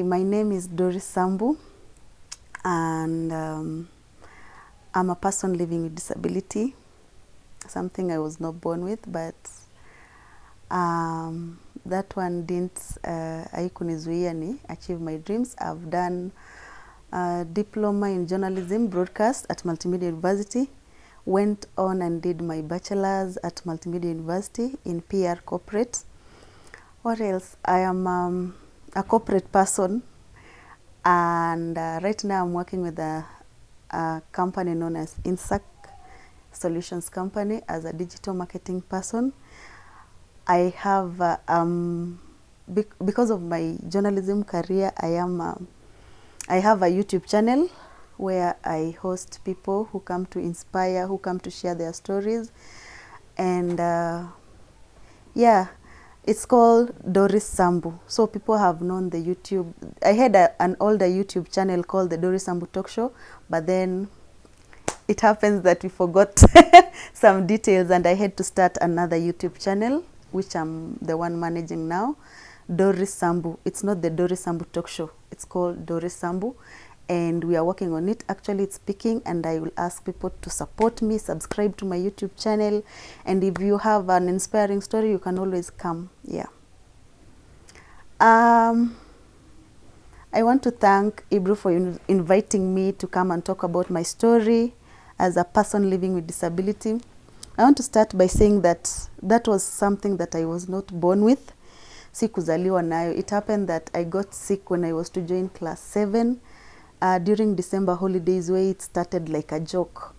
My name is Doris Sambu, and I'm a person living with disability, something I was not born with, but that one didn't haikunizuia ni achieve my dreams. I've done a diploma in journalism broadcast at Multimedia University, went on and did my bachelor's at Multimedia University in PR corporate. What else? I am a corporate person, and right now I'm working with a company known as Onset Solutions Company as a digital marketing person. I have because of my journalism career, I have a YouTube channel where I host people who come to inspire, who come to share their stories, and yeah, it's called Doris Sambu. So people have known the YouTube. I had an older YouTube channel called the Doris Sambu Talk Show, but then it happens that we forgot some details, and I had to start another YouTube channel, which I'm the one managing now, Doris Sambu. It's not the Doris Sambu Talk Show. It's called Doris Sambu, and we are working on it. Actually, it's speaking, and I will ask people to support me, subscribe to my YouTube channel, and if you have an inspiring story, you can always come. Yeah. I want to thank Ebru for inviting me to come and talk about my story as a person living with disability. I want to start by saying that that was something that I was not born with. Sikuzaliwa nayo. It happened that I got sick when I was to join class 7 during December holidays, where it started like a joke.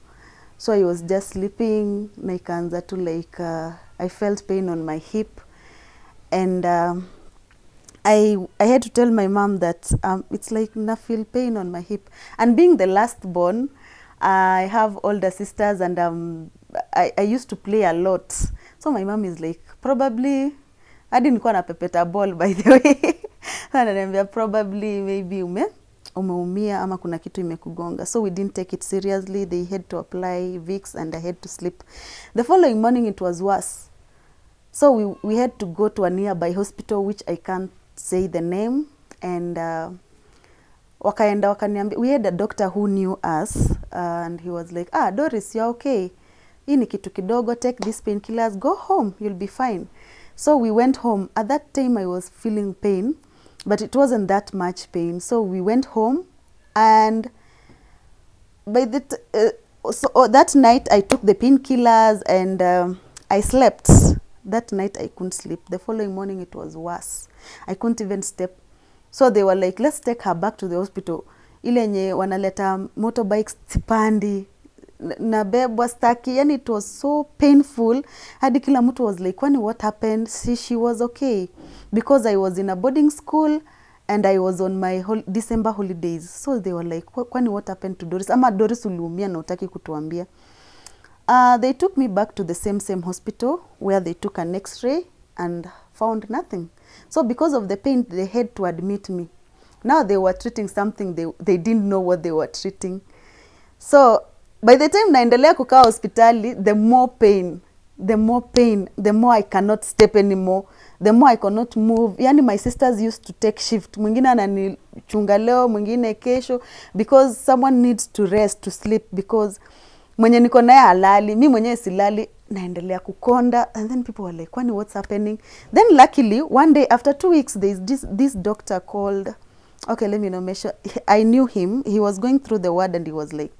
So I was just sleeping, nikaanza to like I felt pain on my hip, and I had to tell my mom that it's like I feel pain on my hip. And being the last born, I have older sisters, and I used to play a lot. So my mom is like, probably, I didn't want to pepeta ball, by the way. And probably maybe umeumia ama kuna kitu imekugonga. So we didn't take it seriously. They had to apply Vicks, and I had to sleep. The following morning it was worse. So we had to go to a nearby hospital, which I can't say the name, and wakaenda wakaniambia, we had a doctor who knew us, and he was like, Doris, you're okay. Hii ni kitu kidogo, take these painkillers, go home, you'll be fine. So we went home. At that time I was feeling pain, but it wasn't that much pain. So we went home, and by that night I took the painkillers, and I slept. That night I couldn't sleep. The following morning it was worse. I couldn't even step. So they were like, let's take her back to the hospital. Ile nye wanaleta motorbikes tipandi, nabebwa staki. Yani it was so painful. Hadi kila mtu was like, kwani what happened? She was okay. Because I was in a boarding school, and I was on my December holidays. So they were like, kwani what happened to Doris? Ama Doris uliumia na utaki kutuambia. They took me back to the same hospital, where they took an x-ray and found nothing. So because of the pain, they had to admit me. Now they were treating something they didn't know what they were treating. So by the time naendelea kukaa hospitali, the more pain, the more I cannot step anymore, the more I cannot move. Yani my sisters used to take shift. Mwingine ananichunga leo, mwingine kesho, because someone needs to rest, to sleep, because mwenye niko naye halali, mi mwenye silali, naendelea kukonda. And then people were like, kwani what's happening? Then luckily, one day after 2 weeks, there's this doctor called, okay, let me know, I knew him. He was going through the ward, and he was like,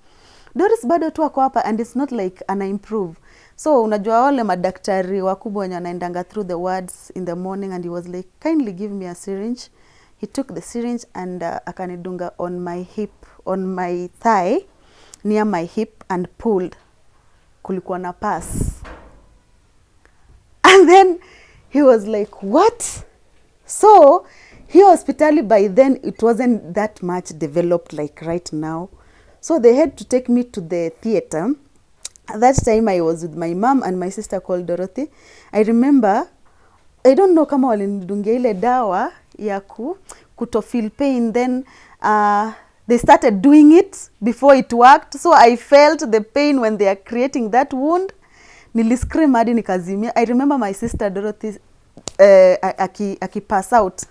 Doris bado tu ako hapa, and it's not like ana improve. So unajua wale madaktari wakubwa wenye wanaendanga through the wards in the morning, and he was like, kindly give me a syringe. He took the syringe, and akanidunga on my hip, on my thigh, near my hip, and pulled. Kulikuwa na pass. And then he was like, what? So here hospitally, by then it wasn't that much developed like right now. So they had to take me to the theater. At that time I was with my mom and my sister called Dorothy. I remember, I don't know kama walinidungia ile dawa ya kutofeel pain. Then they started doing it before it worked. So I felt the pain when they are creating that wound. Niliscream hadi nikazimia. I remember my sister Dorothy aki pass out.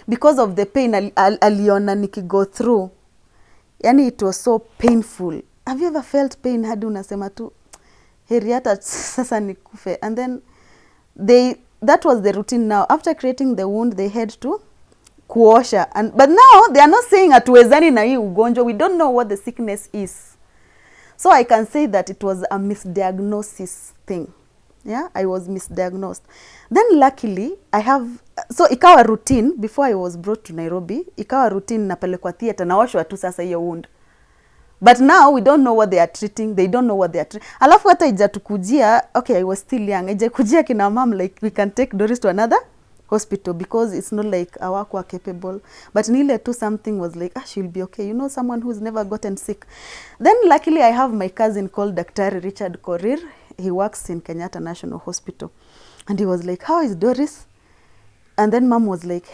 because of the pain aliona nikigo through. Yani it was so painful. Have you ever felt pain hadi unasema tu heri hata sasa nikufe? And then that was the routine. Now after creating the wound, they had to kuosha, but now they are not saying atuwezani na hii ugonjwa. We don't know what the sickness is. So I can say that it was a misdiagnosis thing. Yeah, I was misdiagnosed. Then luckily I have, so ikawa routine before I was brought to Nairobi. Ikawa routine napelekwa theater naoshwa tu sasa hiyo wound. But now we don't know what they are treating. They don't know what they are treating. Alafu hata ijatukujia, okay, I was still young. Ijakujia kina mom like we can take Doris to another hospital because it's not like awakwa capable. But nile tu something was like, she'll be okay. You know, someone who's never gotten sick. Then luckily I have my cousin called Dr. Richard Korir. He works in Kenyatta National Hospital. And he was like, how is Doris? And then mom was like,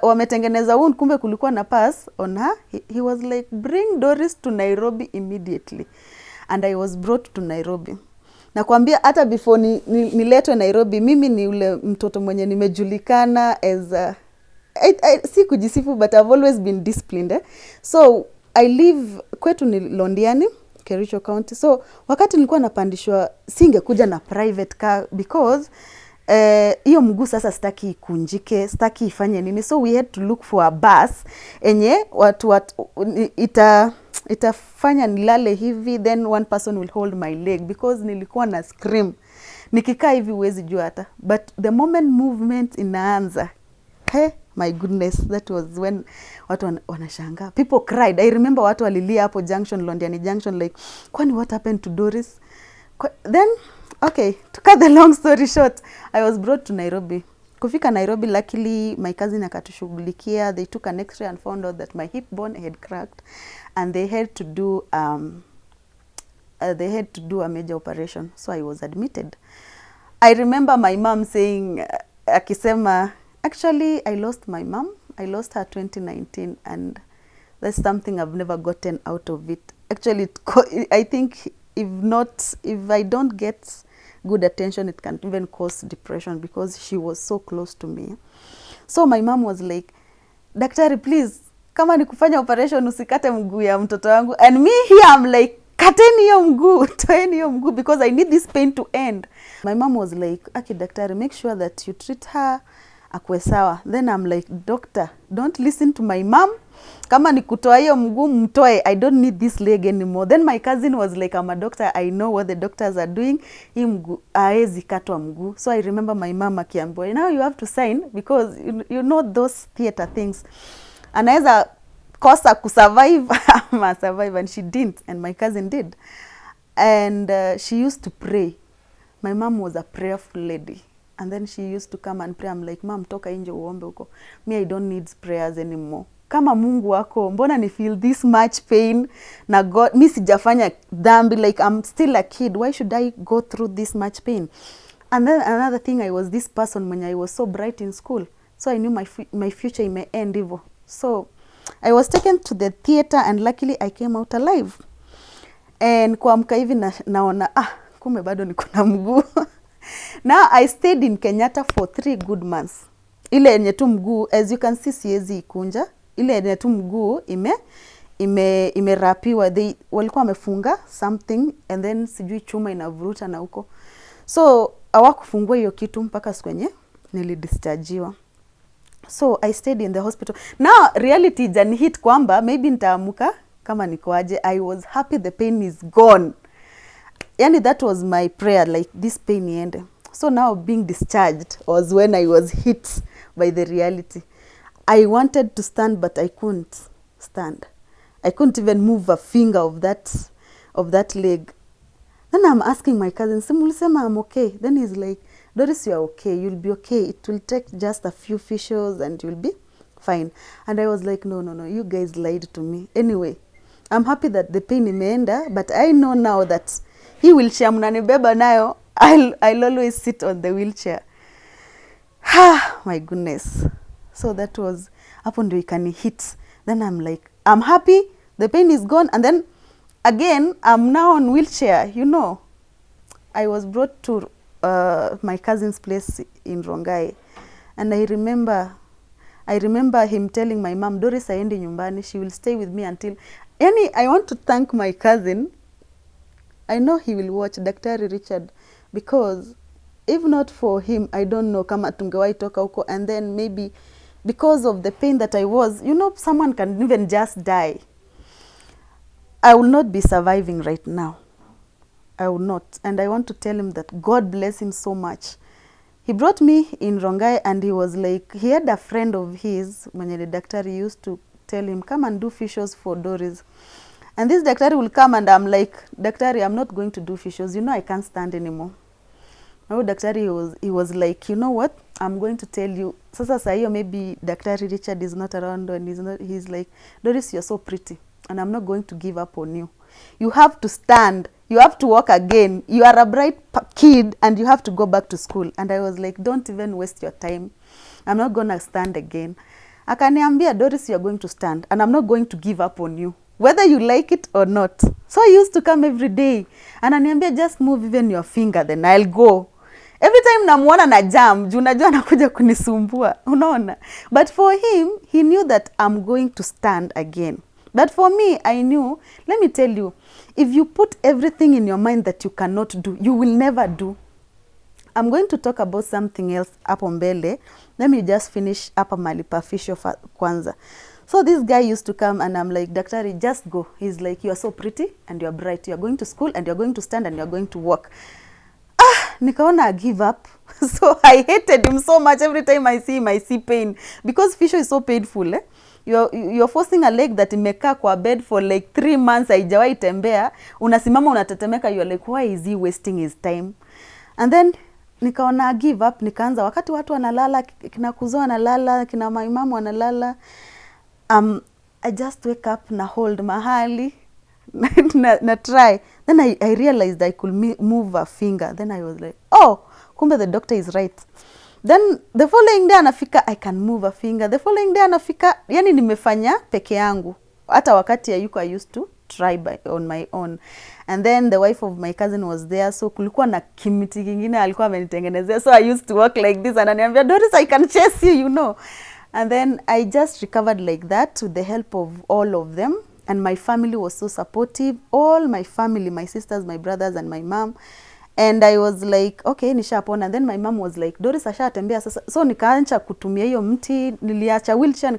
wametengeneza wound, kumbe kulikuwa na pass on her. He was like, bring Doris to Nairobi immediately. And I was brought to Nairobi. Na kuambia hata before niletwe Nairobi, mimi ni ule mtoto mwenye nimejulikana as si kujisifu, but I've always been disciplined. So I live kwetu ni Londiani, Kericho County. So wakati nilikuwa napandishwa, singekuja na private car because hiyo mguu sasa sitaki ikunjike, sitaki ifanye nini. So we had to look for a bus enye itafanya nilale hivi, then one person will hold my leg because nilikuwa na scream. Nikikaa hivi huwezi jua hata. But the moment movement inaanza, my goodness, that was when watu wanashanga. People cried. I remember watu walilia hapo junction, Londiani junction, like, kwani what happened to Doris? Then, okay, to cut the long story short, I was brought to Nairobi. Kufika Nairobi, luckily, my cousin akatushughulikia. They took an x-ray and found out that my hip bone had cracked. And they had to do a major operation. So I was admitted. I remember my mom saying, akisema, actually, I lost my mom. I lost her 2019, and that's something I've never gotten out of it. Actually, I think if I don't get good attention, it can even cause depression because she was so close to me. So my mom was like, daktari, please, kama ni kufanya operation usikate mguu ya mtoto wangu. And me here, I'm like, kateni hiyo mguu, toeni hiyo mguu, because I need this pain to end. My mom was like, okay, daktari, make sure that you treat her akwe sawa. Then I'm like, doctor, don't listen to my mom. Kama ni kutoa hiyo mguu, mtoe. I don't need this leg anymore. Then my cousin was like, I'm a doctor. I know what the doctors are doing. Hii mguu, haezi katwa mguu. So I remember my mom akiambiwa, now you have to sign because you know those theater things. Anaweza kosa kusurvive ama survive, and she didn't, and my cousin did. And she used to pray. My mom was a prayerful lady. And then she used to come and pray. I'm like, mom, toka inje uombe huko. Me, I don't need prayers anymore. Kama Mungu wako, mbona ni feel this much pain? Na God, mi sijafanya dhambi, like I'm still a kid. Why should I go through this much pain? And then another thing, I was this person when I was so bright in school. So I knew my future may end evil. So I was taken to the theater, and luckily I came out alive. And kuamka hivi naona, kumbe bado niko na mguu. Now I stayed in Kenyatta for 3 good months. Ile yenye tu mguu, as you can see, siezi ikunja. Ile yenye tu mguu imerapiwa. Walikuwa wamefunga something, and then sijui chuma inavuruta na huko. So hawakufungua hiyo kitu mpaka siku yenye nilidischargiwa. So I stayed in the hospital. Now reality jani hit kwamba maybe nitaamuka kama nikoaje. I was happy the pain is gone. Yani that was my prayer, like this pain iende. So now being discharged was when I was hit by the reality. I wanted to stand, but I couldn't stand. I couldn't even move a finger of that leg. Then I'm asking my cousin, Simulisema, I'm okay. Then he's like, Doris, you are okay. You'll be okay. It will take just a few fissures and you'll be fine. And I was like, no, you guys lied to me. Anyway, I'm happy that the pain imeenda, but I know now that hii wheelchair mnanibeba nayo, I'll always sit on the wheelchair. My goodness. So that was, hapo ndio ikani hit. Then I'm like, I'm happy, the pain is gone. And then again, I'm now on wheelchair, you know. I was brought to my cousin's place in Rongai. And I remember I remember him telling my mom, Doris aendi nyumbani, she will stay with me until... Yani, I want to thank my cousin. I know he will watch, Daktari Richard, because if not for him, I don't know kama tungewai toka huko, and then maybe because of the pain that I was, you know, someone can even just die. I will not be surviving right now. I will not. And I want to tell him that God bless him so much. He brought me in Rongai, and he was like, he had a friend of his, mwenye the daktari used to tell him, come and do facials for Doris. And this daktari will come, and I'm like, daktari, I'm not going to do facials. You know, I can't stand anymore. My daktari, he was like, you know what? I'm going to tell you. Sasa sahiyo, maybe Daktari Richard is not around, and he's like, Doris, you're so pretty, and I'm not going to give up on you. You have to stand. You have to walk again. You are a bright kid, and you have to go back to school. And I was like, don't even waste your time. I'm not going to stand again. Akaniambia, Doris, you're going to stand, and I'm not going to give up on you, whether you like it or not. So I used to come every day, and ananiambia, just move even your finger, then I'll go. Every time namuona na jam, juu najua anakuja kunisumbua, unaona. But for him, he knew that I'm going to stand again. But for me, I knew, let me tell you, if you put everything in your mind that you cannot do, you will never do. I'm going to talk about something else hapo mbele. Let me just finish hapa malipa fisho kwanza. So this guy used to come, and I'm like, Daktari, just go. He's like, you are so pretty and you are bright. You are going to school, and you are going to stand, and you are going to walk. Nikaona I give up. So I hated him so much. Every time I see him, I see pain. Because fisho is so painful. You're forcing a leg that imekaa kwa bed for like 3 months, haijawahi tembea. Unasimama unatetemeka, you're like, why is he wasting his time? And then nikaona I give up. Nikaanza wakati watu wanalala, kina kuzo wanalala, kina maimamu wanalala. I just wake up na hold mahali. na try. Then I realized I could move a finger. Then I was like, oh, kumbe the doctor is right. Then the following day anafika, I can move a finger. The following day anafika, yani nimefanya peke yangu. Hata wakati ya yuko, I used to try on my own. And then the wife of my cousin was there. So kulikuwa na kimiti kingine alikuwa amenitengenezea. So I used to walk like this, and ananiambia, Doris, I can chase you, you know. And then I just recovered like that with the help of all of them. And my family was so supportive. All my family, my sisters, my brothers, and my mom. And I was like, okay, nishapona. And then my mom was like, Doris ashatembea sasa. So nikaanza kutumia hiyo mti, niliacha wheelchair,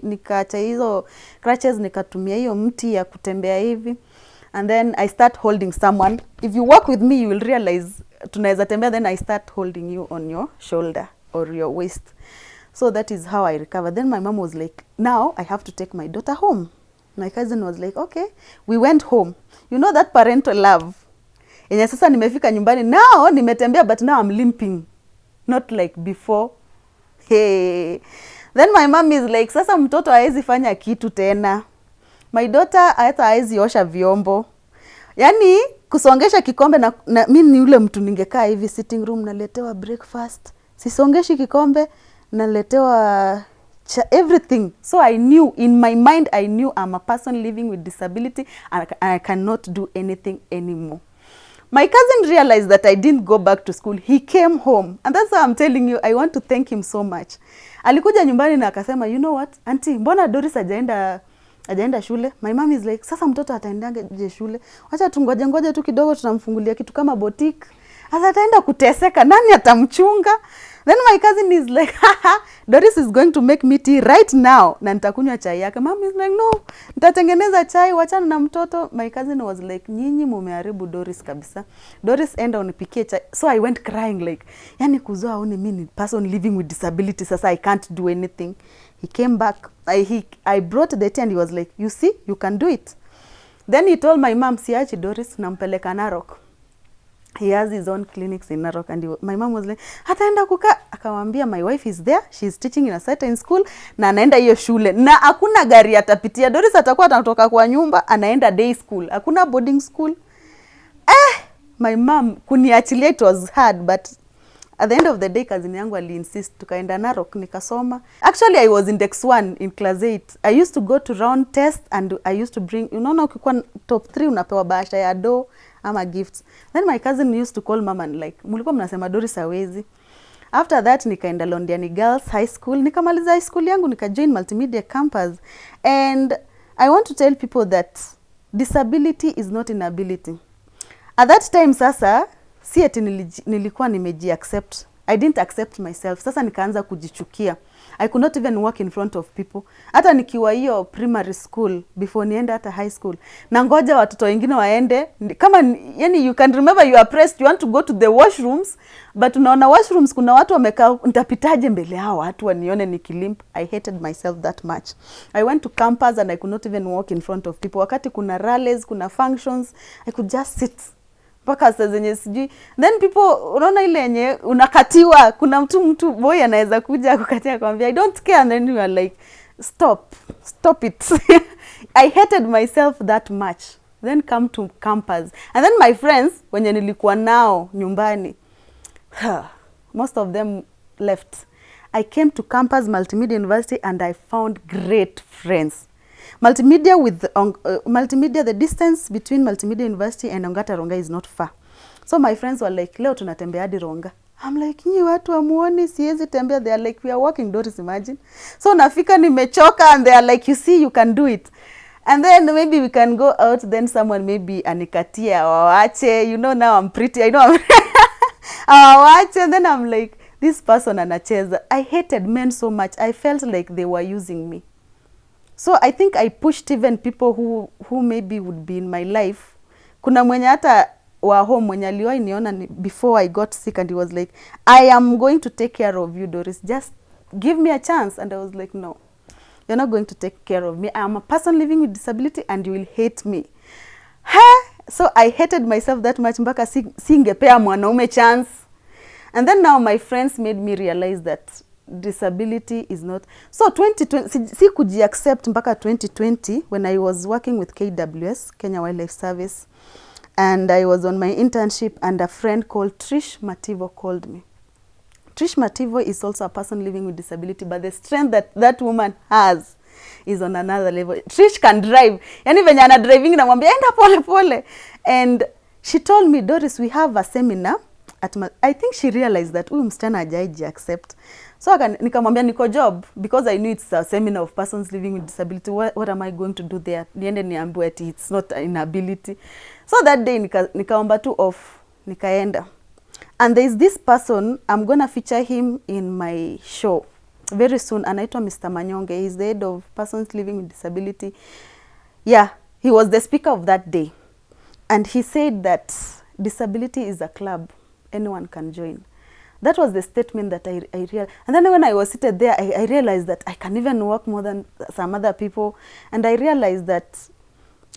nikaacha hizo crutches, nikatumia hiyo mti ya kutembea hivi. And then I start holding someone. If you walk with me, you will realize tunaweza tembea, then I start holding you on your shoulder or your waist. So that is how I recovered. Then my mom was like, now I have to take my daughter home. My cousin was like, okay. We went home. You know that parental love. Yenye sasa nimefika nyumbani. Now nimetembea, but now I'm limping. Not like before. Hey. Then my mom is like, sasa mtoto haezi fanya kitu tena. My daughter hata haezi osha vyombo. Yani kusongesha kikombe na mimi ni ule mtu ningekaa hivi sitting room, naletewa breakfast. Sisongeshi kikombe, naletewa everything. So I knew, in my mind, I knew I'm a person living with disability, and I cannot do anything anymore. My cousin realized that I didn't go back to school. He came home. And that's why I'm telling you, I want to thank him so much. Alikuja nyumbani na akasema, you know what, auntie, mbona Doris hajaenda shule? My mom is like, sasa mtoto ataendaje shule? Wacha tungoje tu kidogo, tunamfungulia kitu kama boutique. Asa ataenda kuteseka, nani atamchunga? Then my cousin is like, haha, Doris is going to make me tea right now. Na nitakunywa chai yake. Mom is like, no, nitatengeneza chai, wachana na mtoto. My cousin was like, nyinyi mumeharibu Doris kabisa. Doris, enda unipikie chai. So I went crying like, yani kuzoa aone mimi person living with disability, sasa I can't do anything. He came back. I brought the tea, and he was like, you see, you can do it. Then he told my mom, siachi Doris, nampeleka Narok. He has his own clinics in Narok, and my mom was like, hataenda kukaa. Akamwambia, my wife is there, she's teaching in a certain school, na anaenda hiyo shule, na hakuna gari atapitia. Doris atakuwa anatoka kwa nyumba, anaenda day school, hakuna boarding school. My mom kuniachilia, it was hard, but at the end of the day, cousin yangu insist tukaenda Narok, nikasoma. Actually, I was index 1 in class 8. I used to go to round test, and I used to bring, unaona ukikuwa top 3 unapewa bahasha ya do ama gifts. Then my cousin used to call mom and like, mulikuwa mnasema Doris hawezi. After that nikaenda Londiani Girls High School, nikamaliza high school yangu, nikajoin multimedia campus. And I want to tell people that disability is not inability. At that time sasa, si eti nilikuwa nimeji accept. I didn't accept myself. Sasa nikaanza kujichukia. I could not even walk in front of people. Hata nikiwa hiyo primary school, before niende hata high school, na ngoja watoto wengine waende, kama yani you can remember you are pressed, you want to go to the washrooms, but unaona washrooms kuna watu wamekaa, nitapitaje mbele hao watu wanione nikilimp. I hated myself that much. I went to campus and I could not even walk in front of people. Wakati kuna rallies, kuna functions, I could just sit. Paka saa zenye sijui. Then people, unaona ile yenye unakatiwa, kuna mtu boy anaweza kuja kukatia kwambia I don't care, and then you are like stop it. I hated myself that much. Then come to campus, and then my friends wenye nilikuwa nao nyumbani, most of them left. I came to campus Multimedia University and I found great friends. Multimedia, the distance between Multimedia University and Ongata Ronga is not far. So my friends were like, leo tunatembea hadi Ronga. I'm like, nyi watu amuoni, siwezi tembea. They are like, we are walking, Doris, imagine. So nafika nimechoka, and they are like, you see, you can do it. And then maybe we can go out, then someone maybe anikatia, wawache, you know, now I'm pretty, I know I'm wawache, and then I'm like, this person anacheza. I hated men so much. I felt like they were using me. So I think I pushed even people who maybe would be in my life. Kuna mwenye hata wa home mwenye aliwahi niona before I got sick, and he was like, I am going to take care of you, Doris. Just give me a chance. And I was like, no, you're not going to take care of me. I am a person living with disability and you will hate me. So I hated myself that much mpaka singepea mwanaume chance. And then now my friends made me realize that disability is not. So 2020, si kuji accept mpaka 2020 when I was working with KWS, Kenya Wildlife Service, and I was on my internship, and a friend called Trish Mativo called me. Trish Mativo is also a person living with disability, but the strength that that woman has is on another level. Trish can drive. Yani venye ana driving na mwambia enda pole pole. And she told me, Doris, we have a seminar at I think she realized that huyu msichana hajaiji accept. So nikamwambia niko job, because I knew it's a seminar of persons living with disability. What am I going to do there? Niende niambiwe ati it's not an inability. So that day nikaomba tu off, nikaenda. And there is this person, I'm going to feature him in my show very soon. Anaitwa Mr. Manyonge. He's the head of persons living with disability. Yeah, he was the speaker of that day. And he said that disability is a club. Anyone can join. That was the statement that I realized. And then when I was seated there, I realized that I can even work more than some other people. And I realized that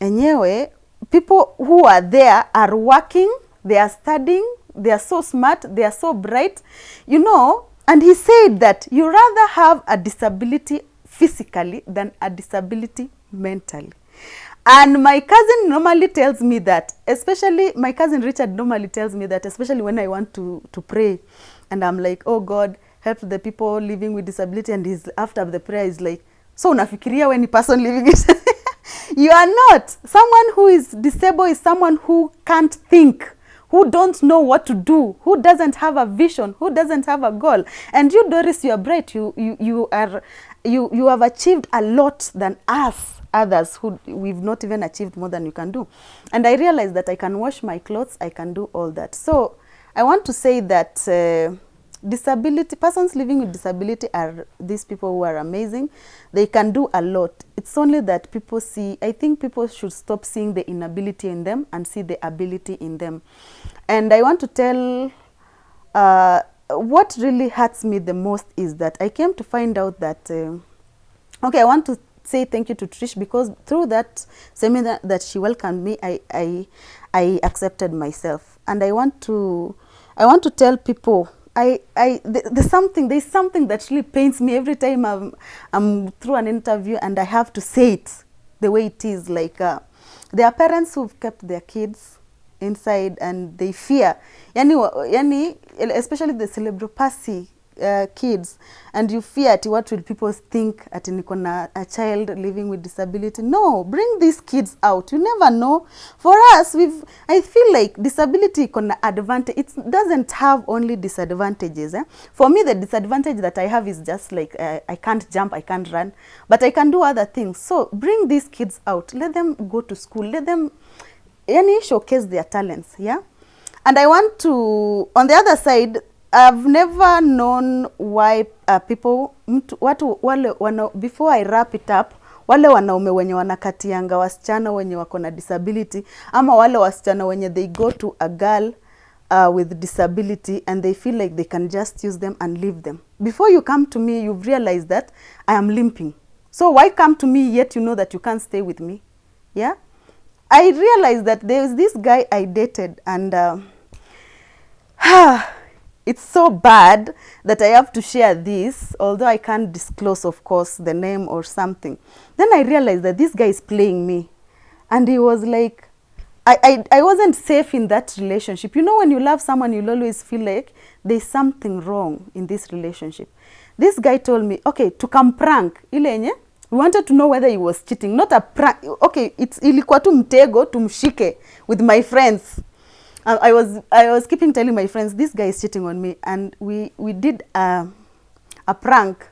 enyewe, people who are there are working, they are studying, they are so smart, they are so bright, you know. And he said that you rather have a disability physically than a disability mentally. And my cousin normally tells me that, especially my cousin Richard normally tells me that, especially when I want to pray. And I'm like, oh God, help the people living with disability. And he's, after the prayer, is like, so unafikiria when a person living with you are not. Someone who is disabled is someone who can't think, who don't know what to do, who doesn't have a vision, who doesn't have a goal. And you, Doris, you are bright. You have achieved a lot than us. Others who we've not even achieved more than you can do. And I realized that I can wash my clothes, I can do all that. So I want to say that disability, persons living with disability are these people who are amazing. They can do a lot. It's only that people see, I think people should stop seeing the inability in them and see the ability in them. And I want to tell, what really hurts me the most is that I came to find out that, okay, I want to say thank you to Trish, because through that seminar that she welcomed me, I accepted myself. And I want to tell people, there's something that really pains me every time I'm through an interview and I have to say it the way it is. Like there are parents who've kept their kids inside and they fear, yani especially the cerebral palsy kids and you fear at what will people think at niko na a child living with disability. No, bring these kids out. You never know. For us, I feel like disability iko na advantage. It doesn't have only disadvantages. For me, the disadvantage that I have is just like I can't jump, I can't run, but I can do other things. So bring these kids out. Let them go to school. Let them showcase their talents. Yeah. And I want to, on the other side, I've never known why people, before I wrap it up, wale wanaume wenye wanakatianga wasichana wenye wako na disability, ama wale wasichana wenye they go to a girl with disability and they feel like they can just use them and leave them. Before you come to me, you've realized that I am limping. So why come to me yet you know that you can't stay with me? Yeah? I realized that there is this guy I dated and it's so bad that I have to share this, although I can't disclose, of course, the name or something. Then I realized that this guy is playing me. And he was like, I wasn't safe in that relationship. You know, when you love someone, you'll always feel like there's something wrong in this relationship. This guy told me, okay, to come prank, we wanted to know whether he was cheating. Not a prank. Okay, ilikuwa tu mtego, tumshike with my friends. I was keeping telling my friends, this guy is cheating on me, and we did a prank.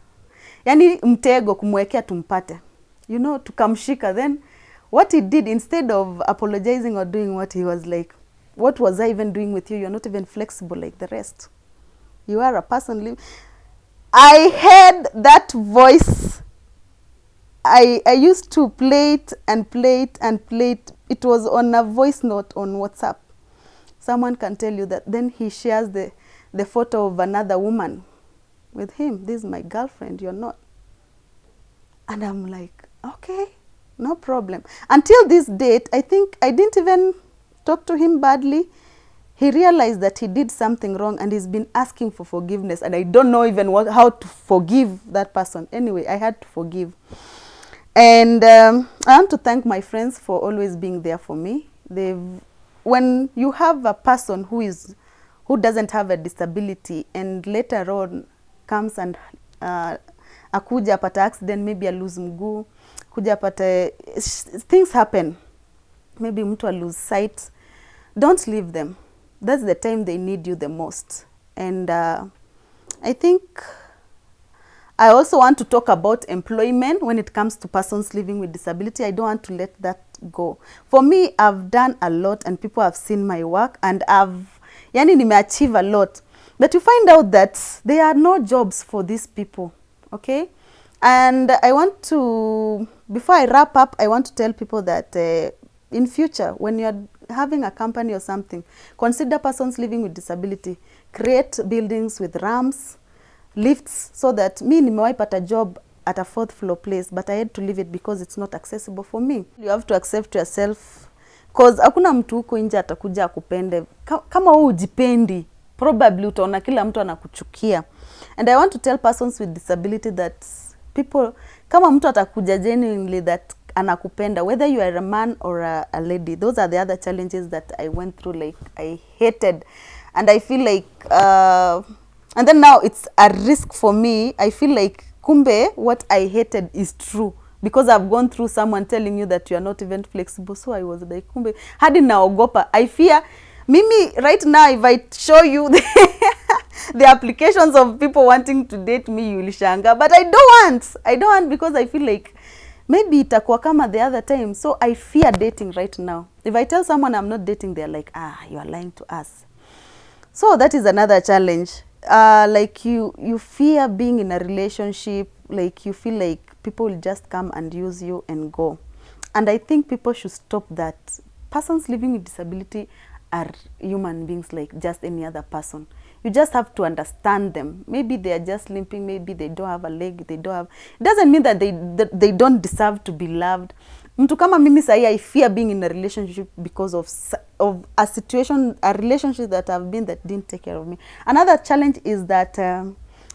Yani mtego kumwekea tumpate. You know, tukamshika. Then what he did, instead of apologizing or doing what, he was like, what was I even doing with you? You're not even flexible like the rest. You are a person. I heard that voice. I used to play it and play it and play it. It was on a voice note on WhatsApp. Someone can tell you that. Then he shares the photo of another woman with him. This is my girlfriend, you're not. And I'm like, okay, no problem. Until this date, I think I didn't even talk to him badly. He realized that he did something wrong and he's been asking for forgiveness. And I don't know even how to forgive that person. Anyway, I had to forgive. And I want to thank my friends for always being there for me. When you have a person who doesn't have a disability and later on comes and akuja apata accident, maybe a lose mguu, kuja apata, things happen. Maybe mtu a lose sight. Don't leave them. That's the time they need you the most. And I think I also want to talk about employment when it comes to persons living with disability. I don't want to let that go. For me, I've done a lot and people have seen my work and nimeachieve a lot. But you find out that there are no jobs for these people, okay? And I want to, before I wrap up, I want to tell people that in future, when you're having a company or something, consider persons living with disability. Create buildings with ramps, lifts, so that me nimewahi pata job at a 4th floor place, but I had to leave it because it's not accessible for me. You have to accept yourself, because hakuna mtu huko nje atakuja akupende. Kama wewe ujipendi, probably utaona kila mtu anakuchukia. And I want to tell persons with disability that people, kama mtu atakuja genuinely that anakupenda, whether you are a man or a lady, those are the other challenges that I went through, like I hated. And I feel like, and then now it's a risk for me. I feel like, kumbe, what I hated is true. Because I've gone through someone telling you that you are not even flexible. So I was like, kumbe, hadi naogopa. I fear, Mimi, right now, if I show you the applications of people wanting to date me, you will shanga. But I don't want because I feel like, maybe itakuwa kama the other time. So I fear dating right now. If I tell someone I'm not dating, they're like, you are lying to us. So that is another challenge. Like you fear being in a relationship, like you feel like people will just come and use you and go. And I think people should stop that. Persons living with disability are human beings like just any other person. You just have to understand them. Maybe they are just limping, maybe they don't have a leg, they don't have... It doesn't mean that they don't deserve to be loved. Mtu kama mimi sahi, I fear being in a relationship because of a relationship that I've been that didn't take care of me. Another challenge is that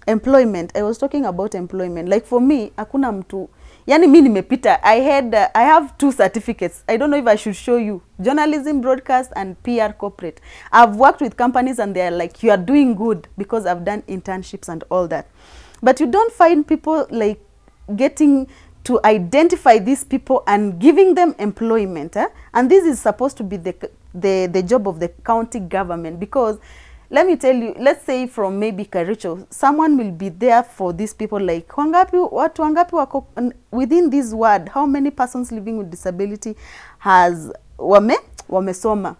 Employment. I was talking about employment. Like for me, hakuna mtu. Yani mi nimepita. I have 2 certificates. I don't know if I should show you. Journalism, broadcast, and PR corporate. I've worked with companies and they're like, you are doing good because I've done internships and all that. But you don't find people like getting to identify these people and giving them employment. And this is supposed to be the job of the county government, because let me tell you, let's say from maybe Kericho, someone will be there for these people like, watu wangapi wako within this ward, how many persons living with disability has wamesoma,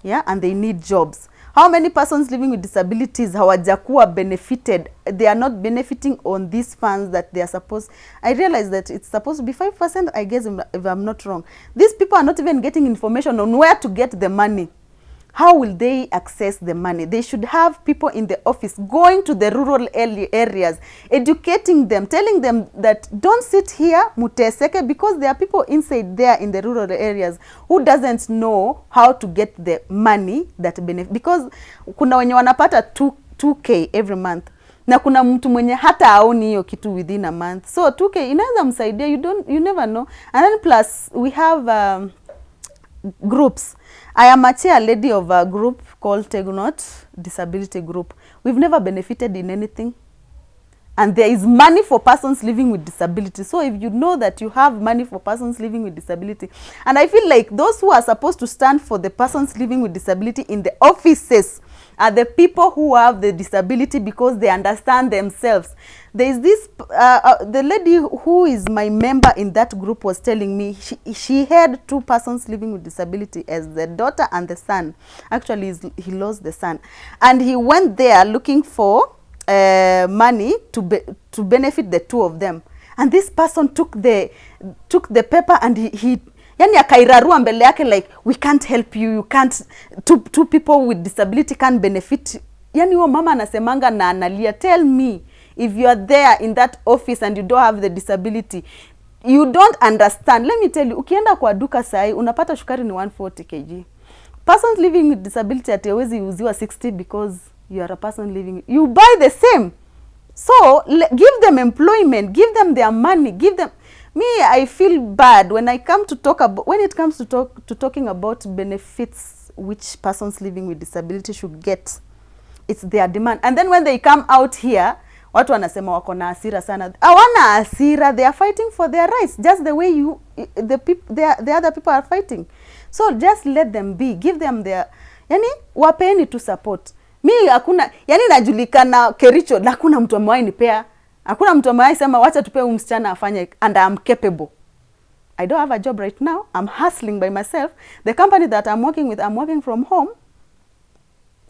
yeah, and they need jobs. How many persons living with disabilities hawajakuwa benefited? They are not benefiting on these funds that they are supposed. I realize that it's supposed to be 5%, I guess, if I'm not wrong. These people are not even getting information on where to get the money. How will they access the money? They should have people in the office going to the rural areas, educating them, telling them that don't sit here, muteseke, because there are people inside there in the rural areas who doesn't know how to get the money that benefit. Because kuna wenye wanapata 2K every month. Na kuna mtu mwenye hata haoni hiyo kitu within a month. So 2K inaweza msaidia, you never know. And then plus we have groups. I am a chair lady of a group called Tegnot Disability Group. We've never benefited in anything. And there is money for persons living with disability. So if you know that you have money for persons living with disability, and I feel like those who are supposed to stand for the persons living with disability in the offices are the people who have the disability, because they understand themselves. There is this, the lady who is my member in that group was telling me she had 2 persons living with disability as the daughter and the son. Actually, he lost the son. And he went there looking for money to benefit the 2 of them. And this person took the paper and he yani akairarua mbele yake like, we can't help you, you can't, two people with disability can't benefit. Yani huyo mama anasemanga na analia, tell me if you are there in that office and you don't have the disability, you don't understand. Let me tell you, ukienda kwa duka sai unapata shukari ni 140 kg. Persons living with disability atewezi uziwa 60 because you are a person living, you buy the same. So give them employment, give them their money, give them. Me, I feel bad when I come to talk about, when it comes to talking about benefits which persons living with disability should get. It's their demand. And then when they come out here, watu wanasema wako na hasira sana. Hawana hasira, they are fighting for their rights just the way the other people are fighting. So just let them be, give them their, yani wapeni to support. Mi hakuna, yani najulikana Kericho, na hakuna mtu amewahi nipea. Hakuna mtu amewahi sema wacha tupe msichana afanye, and I'm capable. I don't have a job right now. I'm hustling by myself. The company that I'm working with, I'm working from home.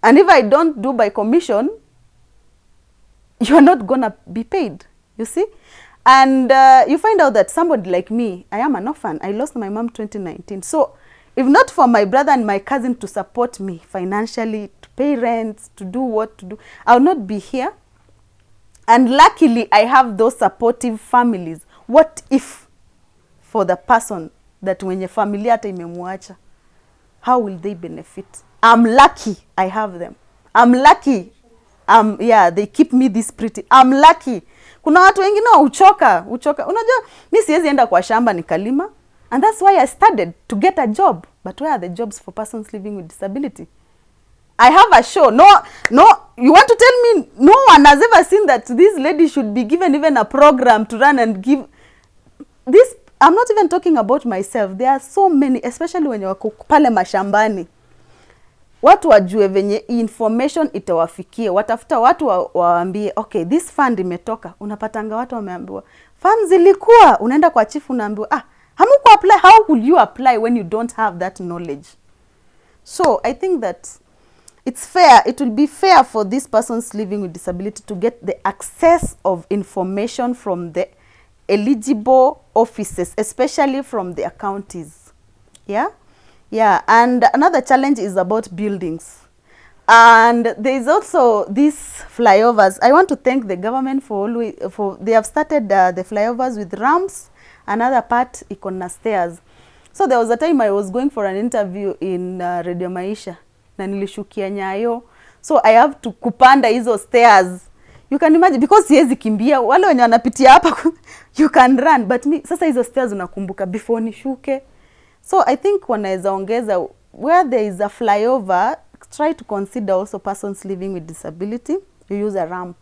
And if I don't do by commission, you're not gonna be paid, you see? And you find out that somebody like me, I am an orphan. I lost my mom 2019. So if not for my brother and my cousin to support me financially, to pay rent, to do what to do, I'll not be here. And luckily, I have those supportive families. What if for the person that wenye familia hata imemuacha, how will they benefit? I'm lucky I have them. I'm lucky. Yeah, they keep me this pretty. I'm lucky. Kuna watu wengine uchoka. Unajua, mi siwezi enda kwa shamba nikalima. And that's why I started to get a job. But where are the jobs for persons living with disability? I have a show. No, you want to tell me no one has ever seen that this lady should be given even a program to run and give this? I'm not even talking about myself. There are so many, especially when you are pale mashambani. Watu wajue venye information itawafikie. Watafuta watu waambie, okay, this fund imetoka. Unapatanga watu wameambiwa, funds zilikuwa, unaenda kwa chief unaambiwa, hamuku apply. How will you apply when you don't have that knowledge? So I think that it's fair, it will be fair for these persons living with disability to get the access of information from the eligible offices, especially from their counties. Yeah? Yeah, and another challenge is about buildings. And there is also these flyovers. I want to thank the government for they have started the flyovers with ramps. Another part, ikona stairs. So there was a time I was going for an interview in Radio Maisha. Na nilishukia Nyayo. So I have to kupanda hizo stairs. You can imagine, because siwezi kimbia, wale wenye wanapitia hapa, you can run, but me, sasa hizo stairs unakumbuka before nishuke. So I think wanaweza ongeza, where there is a flyover, try to consider also persons living with disability, you use a ramp.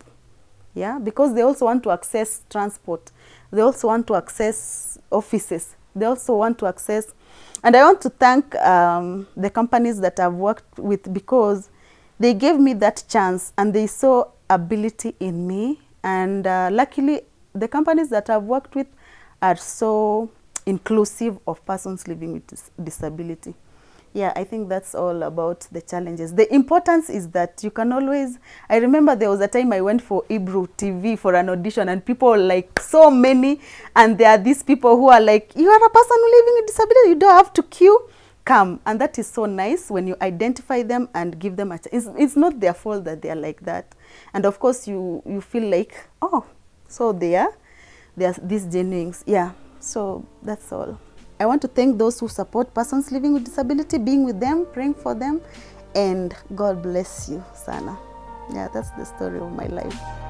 Yeah, because they also want to access transport. They also want to access offices. They also want to access, and I want to thank the companies that I've worked with, because they gave me that chance and they saw ability in me. And luckily, the companies that I've worked with are so inclusive of persons living with disability. Yeah, I think that's all about the challenges. The importance is that you can always, I remember there was a time I went for Ebru TV for an audition, and people were like so many, and there are these people who are like, you are a person living with disability, you don't have to queue, come. And that is so nice when you identify them and give them a chance. It's not their fault that they are like that. And of course you feel like, oh, so they are these genuines. Yeah, so that's all. I want to thank those who support persons living with disability, being with them, praying for them, and God bless you, Sana. Yeah, that's the story of my life.